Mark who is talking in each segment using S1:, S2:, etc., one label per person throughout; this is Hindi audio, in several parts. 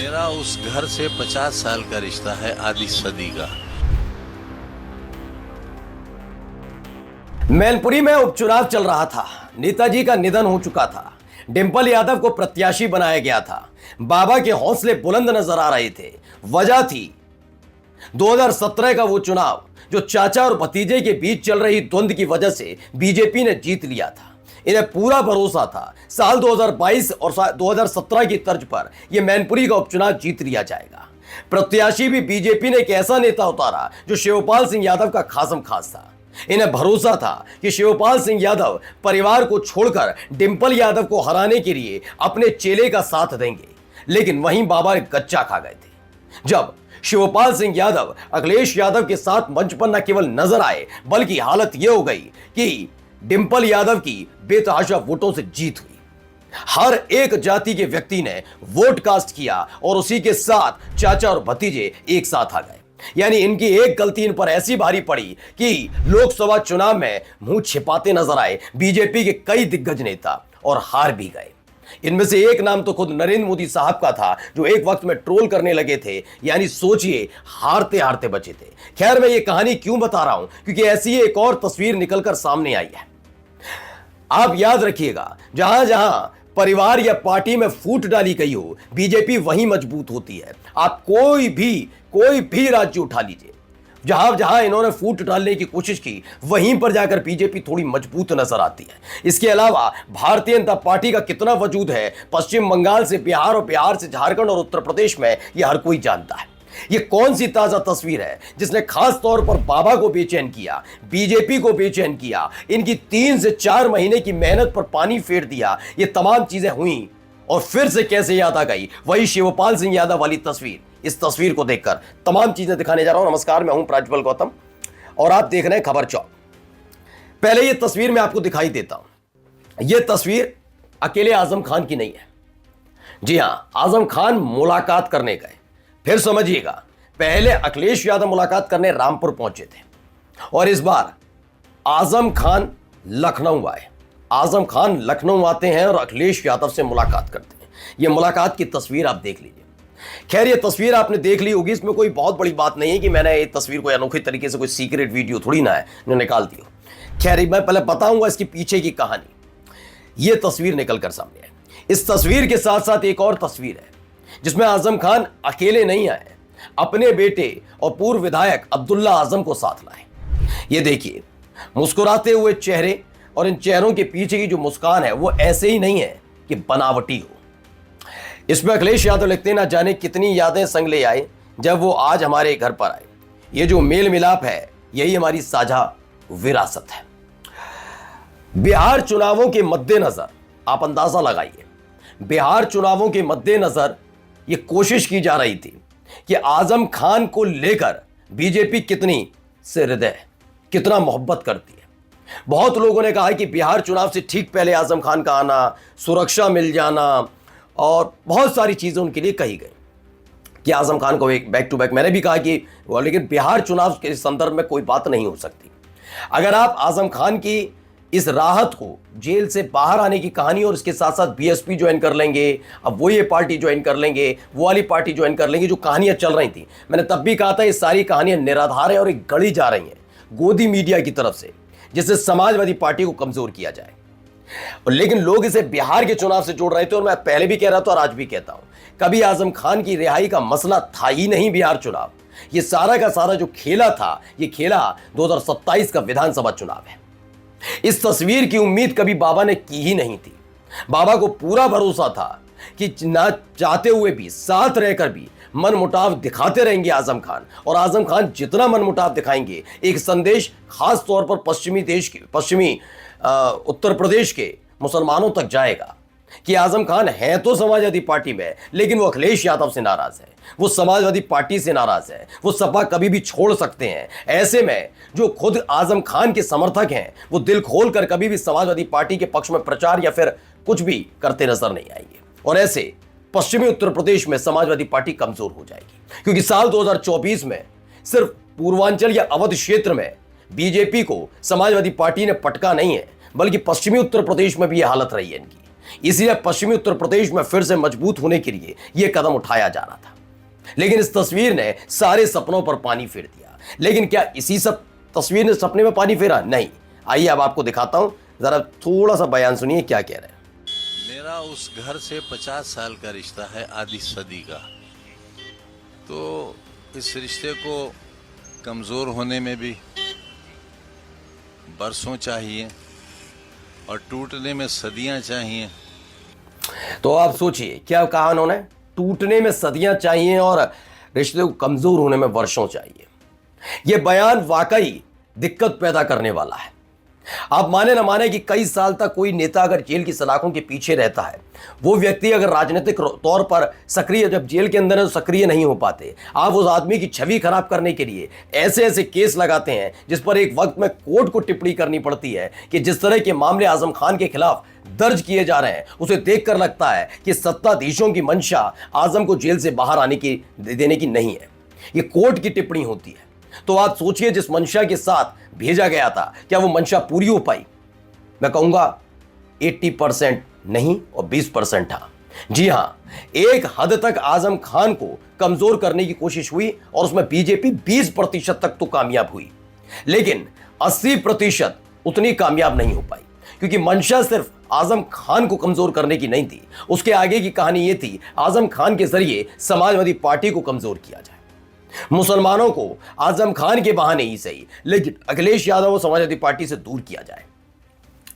S1: मेरा उस घर से 50 साल का रिश्ता है, आधी सदी का।
S2: मैनपुरी में उपचुनाव चल रहा था। नेताजी का निधन हो चुका था। डिंपल यादव को प्रत्याशी बनाया गया था। बाबा के हौसले बुलंद नजर आ रहे थे। वजह थी 2017 का वो चुनाव जो चाचा और भतीजे के बीच चल रही द्वंद्व की वजह से बीजेपी ने जीत लिया था। इन्हें पूरा भरोसा था साल 2022 और 2017 की तर्ज पर यह मैनपुरी का उपचुनाव जीत लिया जाएगा। प्रत्याशी भी बीजेपी ने एक ऐसा नेता उतारा जो शिवपाल सिंह यादव का खासम खास था। इन्हें भरोसा था कि शिवपाल सिंह यादव परिवार को छोड़कर डिंपल यादव को हराने के लिए अपने चेले का साथ देंगे, लेकिन वहीं बाबा गच्चा खा गए थे जब शिवपाल सिंह यादव अखिलेश यादव के साथ मंच पर न केवल नजर आए बल्कि हालत यह हो गई कि डिंपल यादव की बेतहाशा वोटों से जीत हुई। हर एक जाति के व्यक्ति ने वोट कास्ट किया और उसी के साथ चाचा और भतीजे एक साथ आ गए। यानी इनकी एक गलती इन पर ऐसी भारी पड़ी कि लोकसभा चुनाव में मुंह छिपाते नजर आए बीजेपी के कई दिग्गज नेता और हार भी गए। इनमें से एक नाम तो खुद नरेंद्र मोदी साहब का था जो एक वक्त में ट्रोल करने लगे थे। यानी सोचिए, हारते हारते बचे थे। खैर, मैं ये कहानी क्यों बता रहा हूं, क्योंकि ऐसी एक और तस्वीर निकलकर सामने आई है। आप याद रखिएगा, जहां जहां परिवार या पार्टी में फूट डाली गई हो, बीजेपी वहीं मजबूत होती है। आप कोई भी राज्य उठा लीजिए, जहां जहां इन्होंने फूट डालने की कोशिश की वहीं पर जाकर बीजेपी थोड़ी मजबूत नजर आती है। इसके अलावा भारतीय जनता पार्टी का कितना वजूद है पश्चिम बंगाल से बिहार और बिहार से झारखंड और उत्तर प्रदेश में, यह हर कोई जानता है। ये कौन सी ताजा तस्वीर है जिसने खास तौर पर बाबा को बेचैन किया, बीजेपी को बेचैन किया, इनकी 3 से 4 महीने की मेहनत पर पानी फेर दिया। ये तमाम चीजें हुई और फिर से कैसे याद आ गई वही शिवपाल सिंह यादव वाली तस्वीर। इस तस्वीर को देखकर तमाम चीजें दिखाने जा रहा हूं। नमस्कार, मैं हूं प्राज्वल गौतम और आप देख रहे हैं खबर चौक। पहले ये तस्वीर मैं आपको दिखाई देता हूं। यह तस्वीर अकेले आजम खान की नहीं है। जी हां, आजम खान मुलाकात करने गए। फिर समझिएगा, पहले अखिलेश यादव मुलाकात करने रामपुर पहुंचे थे और इस बार आजम खान लखनऊ आए। आजम खान लखनऊ आते हैं और अखिलेश यादव से मुलाकात करते हैं। यह मुलाकात की तस्वीर आप देख लीजिए। खैर, यह तस्वीर आपने देख ली होगी, इसमें कोई बहुत बड़ी बात नहीं है कि मैंने ये तस्वीर को अनोखे तरीके से कोई सीक्रेट वीडियो थोड़ी ना है जो निकाल दी हो। खैर, मैं पहले बताऊंगा इसके पीछे की कहानी। यह तस्वीर निकलकर सामने है। इस तस्वीर के साथ साथ एक और तस्वीर है जिसमें आजम खान अकेले नहीं आए, अपने बेटे और पूर्व विधायक अब्दुल्ला आजम को साथ लाए। ये देखिए, मुस्कुराते हुए चेहरे और इन चेहरों के पीछे की जो मुस्कान है वो ऐसे ही नहीं है कि बनावटी हो। इसमें अखिलेश यादव लिखते ना जाने कितनी यादें संग ले आए जब वो आज हमारे घर पर आए। ये जो मेल मिलाप है यही हमारी साझा विरासत है। बिहार चुनावों के मद्देनजर आप अंदाजा लगाइए, बिहार चुनावों के मद्देनजर ये कोशिश की जा रही थी कि आजम खान को लेकर बीजेपी कितनी से हृदय, कितना मोहब्बत करती है। बहुत लोगों ने कहा कि बिहार चुनाव से ठीक पहले आजम खान का आना, सुरक्षा मिल जाना और बहुत सारी चीजें उनके लिए कही गई कि आजम खान को एक बैक टू बैक। मैंने भी कहा कि लेकिन बिहार चुनाव के संदर्भ में कोई बात नहीं हो सकती। अगर आप आजम खान की इस राहत को, जेल से बाहर आने की कहानी और इसके साथ साथ बीएसपी ज्वाइन कर लेंगे, अब वो ये पार्टी ज्वाइन कर लेंगे, वो वाली पार्टी ज्वाइन कर लेंगे, जो कहानियां चल रही थी, मैंने तब भी कहा था ये सारी कहानियां निराधार है और एक गढ़ी जा रही हैं गोदी मीडिया की तरफ से, जिससे समाजवादी पार्टी को कमजोर किया जाए। और लेकिन लोग इसे बिहार के चुनाव से जोड़ रहे थे और मैं पहले भी कह रहा था और आज भी कहता हूं, कभी आजम खान की रिहाई का मसला था ही नहीं बिहार चुनाव। ये सारा का सारा जो खेला था, ये खेला 2027 का विधानसभा चुनाव है। इस तस्वीर की उम्मीद कभी बाबा ने की ही नहीं थी। बाबा को पूरा भरोसा था कि ना चाहते हुए भी, साथ रहकर भी मनमुटाव दिखाते रहेंगे आजम खान, और आजम खान जितना मनमुटाव दिखाएंगे एक संदेश खास तौर पर पश्चिमी उत्तर प्रदेश के मुसलमानों तक जाएगा कि आजम खान है तो समाजवादी पार्टी में, लेकिन वो अखिलेश यादव से नाराज है, वो समाजवादी पार्टी से नाराज है, वो सपा कभी भी छोड़ सकते हैं। ऐसे में जो खुद आजम खान के समर्थक हैं वो दिल खोलकर कभी भी समाजवादी पार्टी के पक्ष में प्रचार या फिर कुछ भी करते नजर नहीं आएंगे। और ऐसे पश्चिमी उत्तर प्रदेश में समाजवादी पार्टी कमजोर हो जाएगी, क्योंकि साल 2024 में सिर्फ पूर्वांचल या अवध क्षेत्र में बीजेपी को समाजवादी पार्टी ने पटका नहीं है, बल्कि पश्चिमी उत्तर प्रदेश में भी यह हालत रही है इनकी। इसीलिए पश्चिमी उत्तर प्रदेश में फिर से मजबूत होने के लिए यह कदम उठाया जा रहा था। लेकिन इस तस्वीर ने सारे सपनों पर पानी फेर दिया। लेकिन क्या इसी सब तस्वीर ने सपने में पानी फेरा? नहीं। आइए अब आपको दिखाता हूं, जरा थोड़ा सा बयान सुनिए क्या कह रहे हैं।
S1: मेरा उस घर से 50 साल का रिश्ता है, आधी सदी का। तो इस रिश्ते को कमज़ोर होने में भी बरसों चाहिए और टूटने में सदियां चाहिए।
S2: तो आप सोचिए क्या कहा उन्होंने, टूटने में सदियां चाहिए और रिश्ते को कमजोर होने में वर्षों चाहिए। यह बयान वाकई दिक्कत पैदा करने वाला है। आप माने ना माने कि कई साल तक कोई नेता अगर जेल की सलाखों के पीछे रहता है, वो व्यक्ति अगर राजनीतिक तौर पर सक्रिय, जब जेल के अंदर है तो सक्रिय नहीं हो पाते, आप उस आदमी की छवि खराब करने के लिए ऐसे ऐसे केस लगाते हैं जिस पर एक वक्त में कोर्ट को टिप्पणी करनी पड़ती है कि जिस तरह के मामले आजम खान के खिलाफ दर्ज किए जा रहे हैं, उसे देखकर लगता है कि सत्ताधीशों की मंशा आजम को जेल से बाहर आने की देने की नहीं है, ये कोर्ट की टिप्पणी होती है। तो आप सोचिए जिस मंशा के साथ भेजा गया था, क्या वो मंशा पूरी हो पाई? मैं कहूंगा 80% नहीं और 20% था। जी हां, एक हद तक आजम खान को कमजोर करने की कोशिश हुई और उसमें बीजेपी 20% तक तो कामयाब हुई, लेकिन 80% उतनी कामयाब नहीं हो पाई, क्योंकि मंशा सिर्फ आजम खान को कमजोर करने की नहीं थी। उसके आगे की कहानी यह थी, आजम खान के जरिए समाजवादी पार्टी को कमजोर किया जाए, मुसलमानों को आजम खान के बहाने ही सही, लेकिन अखिलेश यादव को समाजवादी पार्टी से दूर किया जाए।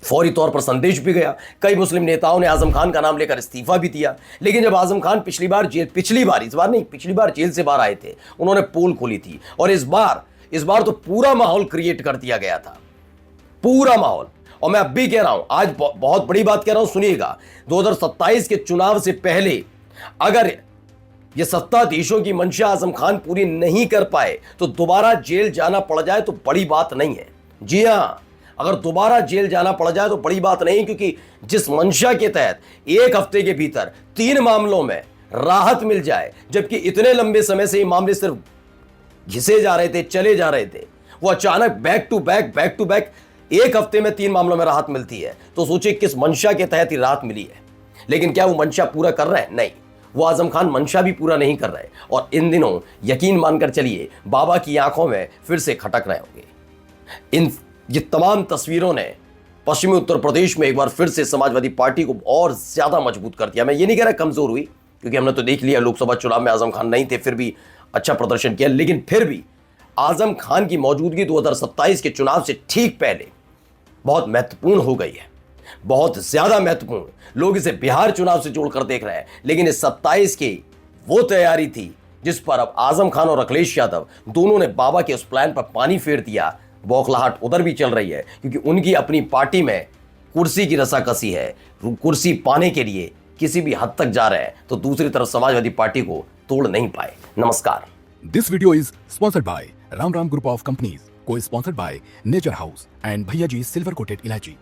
S2: फौरी तौर पर संदेश भी गया, कई मुस्लिम नेताओं ने आजम खान का नाम लेकर इस्तीफा भी दिया। लेकिन जब आजम खान पिछली बार जेल से बाहर आए थे, उन्होंने पोल खोली थी और इस बार तो पूरा माहौल क्रिएट कर दिया गया था, पूरा माहौल। और मैं अब भी कह रहा हूं, आज बहुत बड़ी बात कह रहा हूं, सुनिएगा, 2027 के चुनाव से पहले अगर ये सत्ताधीशों की मंशा आजम खान पूरी नहीं कर पाए तो दोबारा जेल जाना पड़ जाए तो बड़ी बात नहीं है। जी हां, अगर दोबारा जेल जाना पड़ जाए तो बड़ी बात नहीं, क्योंकि जिस मंशा के तहत एक हफ्ते के भीतर 3 मामलों में राहत मिल जाए, जबकि इतने लंबे समय से ये मामले सिर्फ घिसे जा रहे थे, चले जा रहे थे, वो अचानक बैक टू बैक एक हफ्ते में 3 मामलों में राहत मिलती है, तो सोचिए किस मंशा के तहत ही राहत मिली है। लेकिन क्या वो मंशा पूरा कर रहे हैं? नहीं, वो आजम खान मंशा भी पूरा नहीं कर रहे और इन दिनों यकीन मानकर चलिए बाबा की आंखों में फिर से खटक रहे होंगे। ये तमाम तस्वीरों ने पश्चिमी उत्तर प्रदेश में एक बार फिर से समाजवादी पार्टी को और ज्यादा मजबूत कर दिया। मैं ये नहीं कह रहा कमजोर हुई, क्योंकि हमने तो देख लिया लोकसभा चुनाव में आजम खान नहीं थे, फिर भी अच्छा प्रदर्शन किया, लेकिन फिर भी आजम खान की मौजूदगी 2027 के चुनाव से ठीक पहले बहुत महत्वपूर्ण हो गई है, बहुत ज्यादा महत्वपूर्ण। लोग इसे बिहार चुनाव से जोड़कर देख रहे हैं, लेकिन इस 27 की वो तैयारी थी जिस पर अब आजम खान और अखिलेश यादव दोनों ने बाबा के उस प्लान पर पानी फेर दिया। बौखलाहट उधर भी चल रही है, क्योंकि उनकी अपनी पार्टी में कुर्सी की रसाकसी है, कुर्सी पाने के लिए किसी भी हद तक जा रहे हैं, तो दूसरी तरफ समाजवादी पार्टी को तोड़ नहीं पाए। नमस्कार।
S3: This video is sponsored by Ram Group of Companies, co-sponsored by Nature House and Bhaiya Ji Silver Coated Ilaichi.